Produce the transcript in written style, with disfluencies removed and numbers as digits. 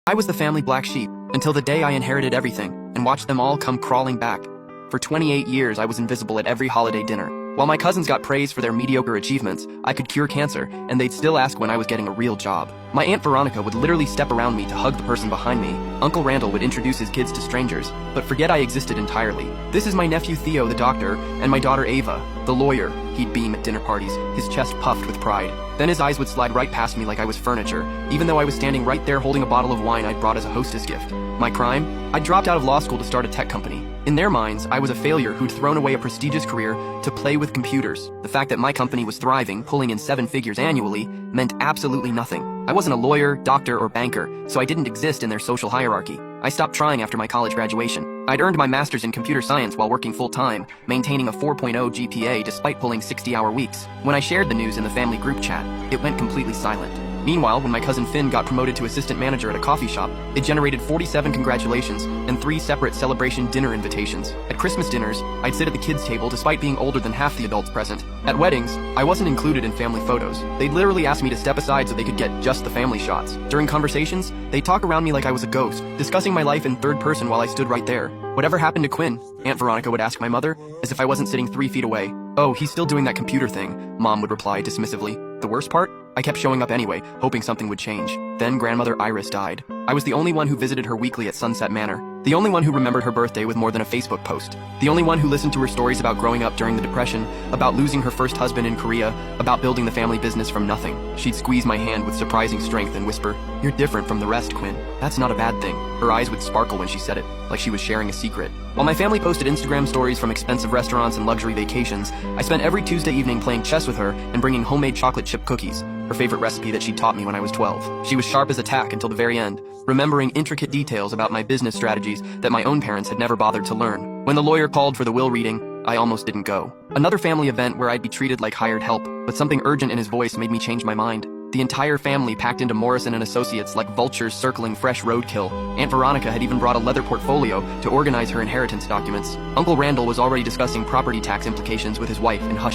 I was the family black sheep, until the day I inherited everything, and watched them all come crawling back. For 28 years, I was invisible at every holiday dinner. While my cousins got praise for their mediocre achievements, I could cure cancer, and they'd still ask when I was getting a real job. My Aunt Veronica would literally step around me to hug the person behind me. Uncle Randall would introduce his kids to strangers, but forget I existed entirely. This is my nephew Theo, the doctor, and my daughter Ava, the lawyer. He'd beam at dinner parties, his chest puffed with pride. Then his eyes would slide right past me like I was furniture, even though I was standing right there holding a bottle of wine I'd brought as a hostess gift. My crime? I dropped out of law school to start a tech company. In their minds, I was a failure who'd thrown away a prestigious career to play with computers. The fact that my company was thriving, pulling in 7 figures annually, meant absolutely nothing. I wasn't a lawyer, doctor, or banker, so I didn't exist in their social hierarchy. I stopped trying after my college graduation. I'd earned my master's in computer science while working full-time, maintaining a 4.0 GPA despite pulling 60-hour weeks. When I shared the news in the family group chat, it went completely silent. Meanwhile, when my cousin Finn got promoted to assistant manager at a coffee shop, it generated 47 congratulations and 3 separate celebration dinner invitations. At Christmas dinners, I'd sit at the kids' table despite being older than half the adults present. At weddings, I wasn't included in family photos. They'd literally ask me to step aside so they could get just the family shots. During conversations, they'd talk around me like I was a ghost, discussing my life in third person while I stood right there. "Whatever happened to Quinn?" Aunt Veronica would ask my mother, as if I wasn't sitting 3 feet away. "Oh, he's still doing that computer thing," Mom would reply dismissively. The worst part? I kept showing up anyway, hoping something would change. Then grandmother Iris died. I was the only one who visited her weekly at Sunset Manor. The only one who remembered her birthday with more than a Facebook post. The only one who listened to her stories about growing up during the Depression, about losing her first husband in Korea, about building the family business from nothing. She'd squeeze my hand with surprising strength and whisper, "You're different from the rest, Quinn. That's not a bad thing." Her eyes would sparkle when she said it, like she was sharing a secret. While my family posted Instagram stories from expensive restaurants and luxury vacations, I spent every Tuesday evening playing chess with her and bringing homemade chocolate chip cookies, her favorite recipe that she taught me when I was 12. She was sharp as a tack until the very end, remembering intricate details about my business strategies that my own parents had never bothered to learn. When the lawyer called for the will reading, I almost didn't go. Another family event where I'd be treated like hired help, but something urgent in his voice made me change my mind. The entire family packed into Morrison & Associates like vultures circling fresh roadkill. Aunt Veronica had even brought a leather portfolio to organize her inheritance documents. Uncle Randall was already discussing property tax implications with his wife in hushed